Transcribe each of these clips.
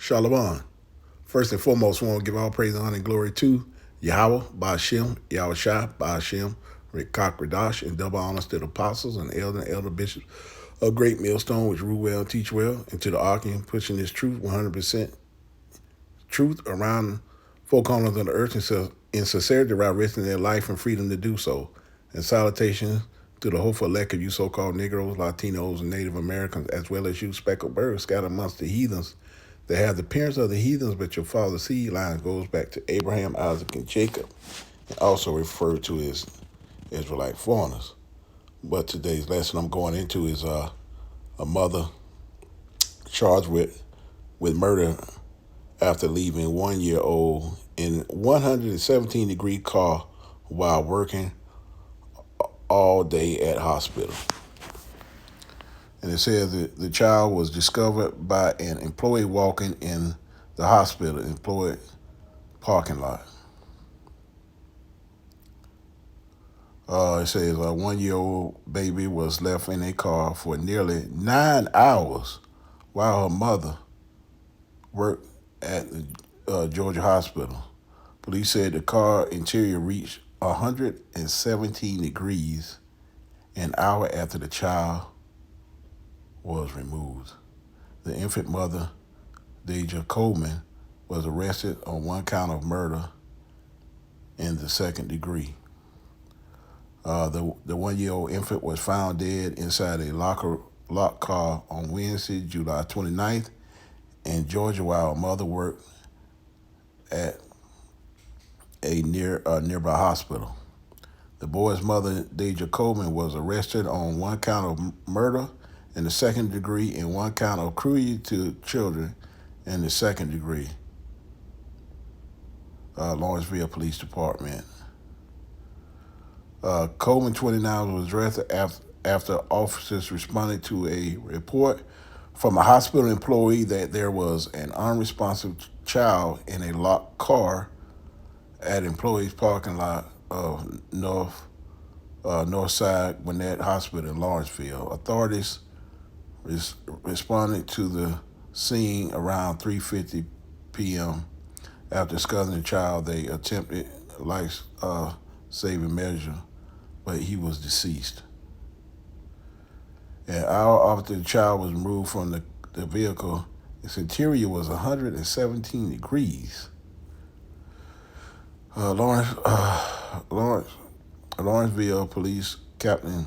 Shalom. First and foremost, we want to give all praise, honor, and glory to Yahweh, Ba'ashem, Yahweh Shai, Ba'ashem, Rekak Radash, and double honors to the apostles and elder bishops of Great Millstone, which rule well and teach well, and to the Archon, pushing this truth, 100% truth around four corners of the earth in sincerity, while risking their life and freedom to do so. And salutations to the hopeful elect of you so-called Negroes, Latinos, and Native Americans, as well as you speckled birds scattered amongst the heathens that have the appearance of the heathens, but your father's seed line goes back to Abraham, Isaac, and Jacob, and also referred to as Israelite foreigners. But today's lesson I'm going into is a mother charged with murder after leaving 1-year-old in 117-degree car while working all day at hospital. And it says that the child was discovered by an employee walking in the hospital employee parking lot. It says a 1-year-old baby was left in a car for nearly 9 hours while her mother worked at the Georgia hospital. Police said the car interior reached 117 degrees an hour after the child was removed. The infant mother, Deja Coleman, was arrested on one count of murder in the second degree. The 1-year-old infant was found dead inside a locked car on Wednesday, July 29th in Georgia while her mother worked at a nearby hospital. The boy's mother, Deja Coleman, was arrested on one count of murder in the second degree and one count of cruelty to children in the second degree. Lawrenceville Police Department. Coleman, 29, was arrested after officers responded to a report from a hospital employee that there was an unresponsive child in a locked car at employees' parking lot of Northside Gwinnett Hospital in Lawrenceville. Authorities responded to the scene around 3:50 p.m. After discovering the child, they attempted life-saving measure, but he was deceased. An hour after the child was removed from the vehicle, its interior was 117 degrees. Lawrenceville Police Captain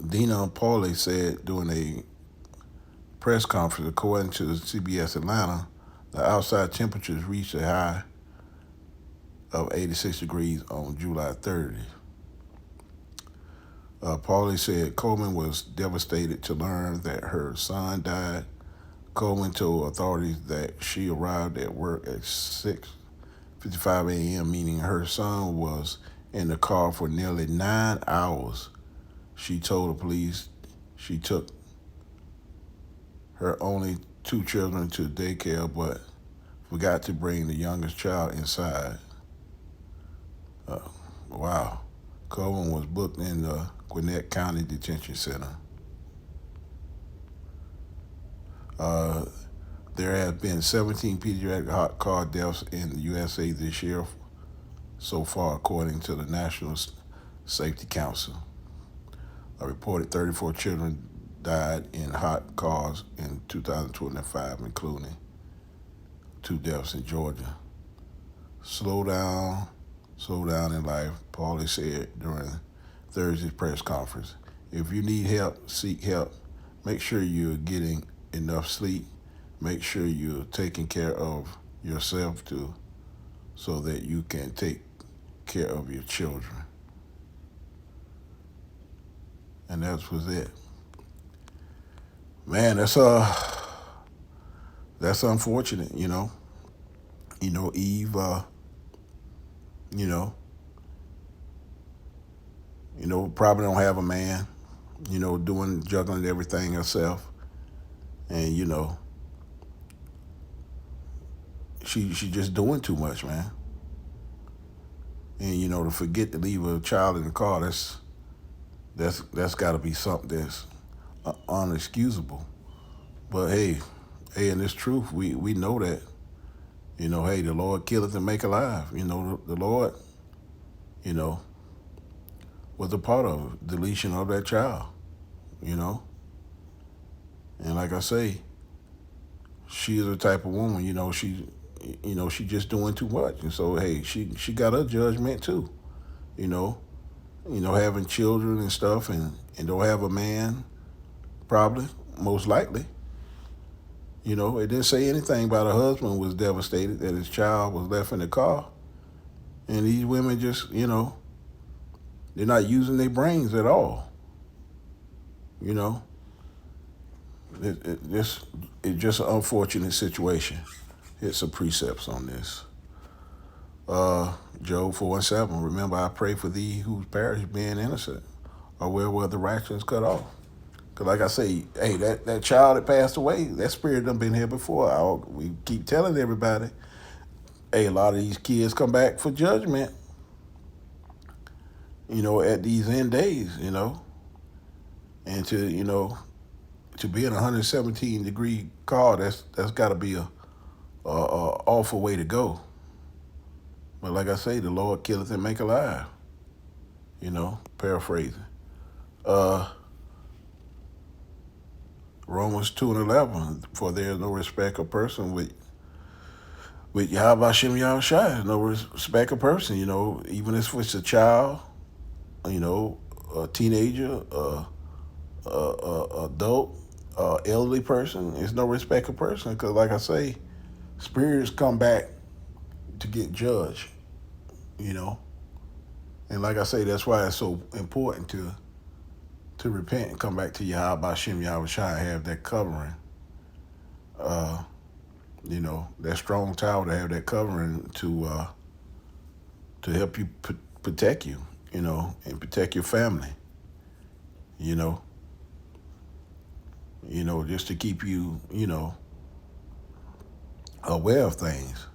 Dina Pauly said during a press conference, according to CBS Atlanta, the outside temperatures reached a high of 86 degrees on July 30th. Pauly said Coleman was devastated to learn that her son died. Coleman told authorities that she arrived at work at 6:55 a.m., meaning her son was in the car for nearly 9 hours. She told the police she took her only 2 children to daycare, but forgot to bring the youngest child inside. Wow. Coleman was booked in the Gwinnett County Detention Center. There have been 17 pediatric hot car deaths in the USA this year so far, according to the National Safety Council. A reported 34 children died in hot cars in 2025, including 2 deaths in Georgia. Slow down in life, Pauly said during Thursday's press conference. If you need help, seek help. Make sure you're getting enough sleep. Make sure you're taking care of yourself too, so that you can take care of your children. And that was it. Man, that's unfortunate, you know. Eve, probably don't have a man, juggling everything herself. And, she just doing too much, man. And, to forget to leave a child in the car, that's got to be something that's unexcusable. But hey, in this truth, we know that, hey, the Lord killeth and make alive. The Lord, you know, was a part of deletion of that child, you know. And like I say, she is a type of woman, she just doing too much. And so, hey, she got her judgment too, you know. Having children and stuff, and don't have a man, probably, most likely. It didn't say anything about her husband was devastated that his child was left in the car. And these women just, they're not using their brains at all. You know, it's just an unfortunate situation. Here's some precepts on this. Job 4:7. Remember, I pray for thee whose perish being innocent, or where the righteous cut off. Cause like I say, hey, that child that passed away, that spirit done been here before. We keep telling everybody, hey, a lot of these kids come back for judgment. At these end days, and to be in a 117-degree car, that's got to be a awful way to go. But like I say, the Lord killeth and make alive. Paraphrasing. Romans 2:11, for there is no respect of person with Yahweh Hashem Yahushua, no respect of person. Even if it's a child, a teenager, adult, elderly person, it's no respect of person. Because like I say, spirits come back to get judged. And like I say, that's why it's so important to repent and come back to Yahweh Hashem Yahushua and have that covering. That strong tower to have that covering to help you protect you, and protect your family. Just to keep you, aware of things.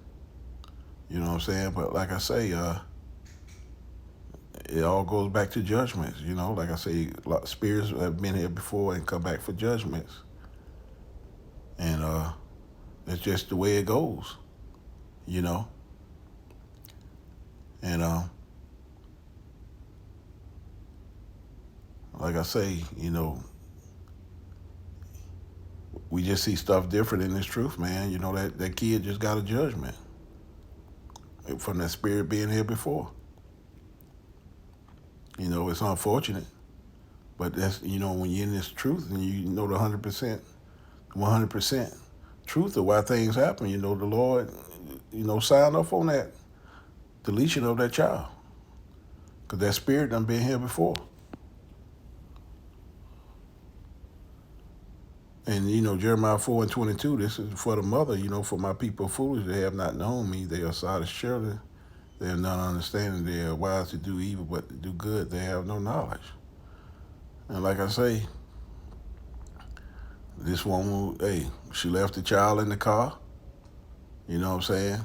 You know what I'm saying? But like I say, it all goes back to judgments. Like I say, a lot of spirits have been here before and come back for judgments. And it's just the way it goes, And like I say, we just see stuff different in this truth, man. That kid just got a judgment from that spirit being here before. It's unfortunate, but that's, when you're in this truth and you know the 100% truth of why things happen, the Lord, signed off on that deletion of that child, because that spirit done been here before. And, Jeremiah 4:22, this is for the mother, for my people foolish, they have not known me, they are silent children, they have not understanding, they are wise to do evil, but to do good, they have no knowledge. And like I say, this woman, hey, she left the child in the car, you know what I'm saying?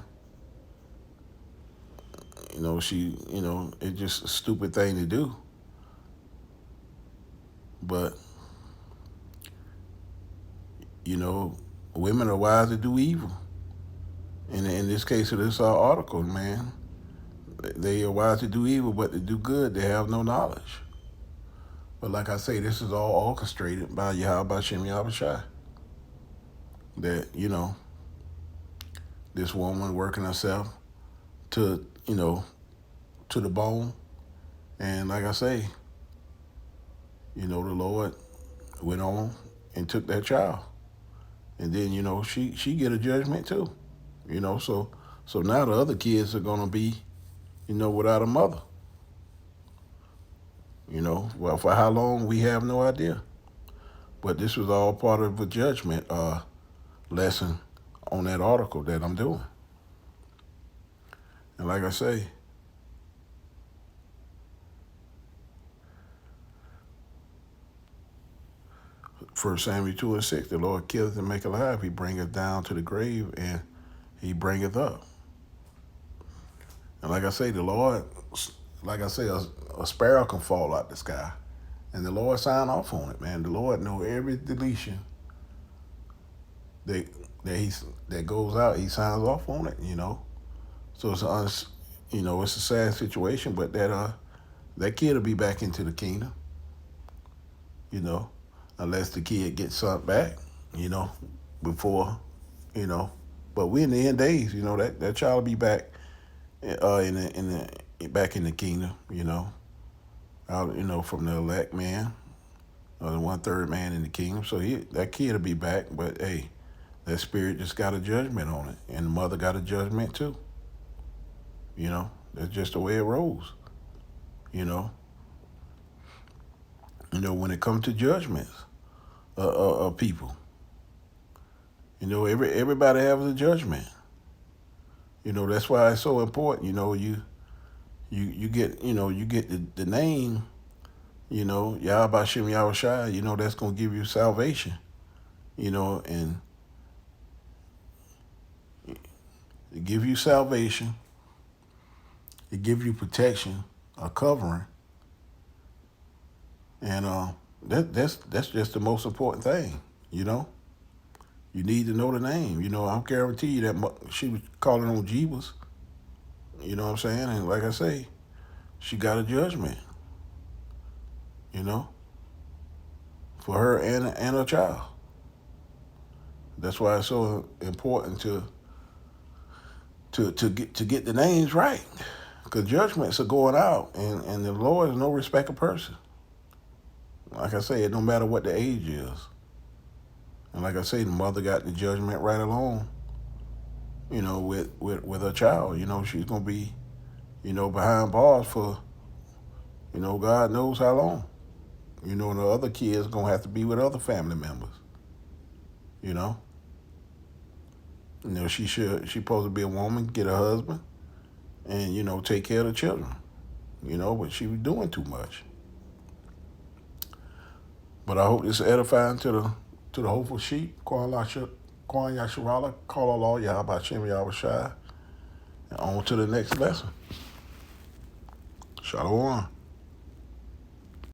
It's just a stupid thing to do. But, women are wise to do evil. And in this case of this article, man, they are wise to do evil, but to do good, they have no knowledge. But like I say, this is all orchestrated by Yahweh Hashem Yahushua. That, this woman working herself to the bone. And like I say, the Lord went on and took that child. And then, she get a judgment too. So now the other kids are gonna be, without a mother. Well, for how long, we have no idea. But this was all part of a judgment lesson on that article that I'm doing. And like I say, 1 Samuel 2:6, the Lord killeth and make alive. He bringeth down to the grave and he bringeth up. And like I say, the Lord, like I say, a sparrow can fall out the sky. And the Lord signed off on it, man. The Lord know every deletion that that goes out. He signs off on it, you know. So it's a sad situation, but that kid will be back into the kingdom, you know, unless the kid gets something back, you know, before, you know. But we're in the end days, you know. That child will be back, back in the kingdom, you know, out, you know, from the elect man, or the 1/3 man in the kingdom. So that kid will be back, but hey, that spirit just got a judgment on it, and the mother got a judgment too. You know, that's just the way it rolls. You know, when it comes to judgments of people, you know, everybody has a judgment. You know, that's why it's so important. You know, you get the name. You know, Yahweh Shem Yahweh Shai. You know, that's gonna give you salvation. You know, and it give you salvation. It give you protection, a covering, and that's just the most important thing. You know, you need to know the name. You know, I'll guarantee you that she was calling on Jeebus. You know what I'm saying? And like I say, she got a judgment. You know, for her and her child. That's why it's so important to get the names right, because judgments are going out, and the Lord is no respect of person. Like I say, it no matter what the age is. And like I say, the mother got the judgment right along, you know, with her child. You know, she's going to be, you know, behind bars for, you know, God knows how long. You know, and the other kids going to have to be with other family members, you know. You know, she's supposed to be a woman, get a husband, and, you know, take care of the children, you know, but she was doing too much. But I hope this is edifying to the hopeful sheep. Kwan Yasharala, call Allah, Yahweh Shem Yahweh Shai. And on to the next lesson. Shalom.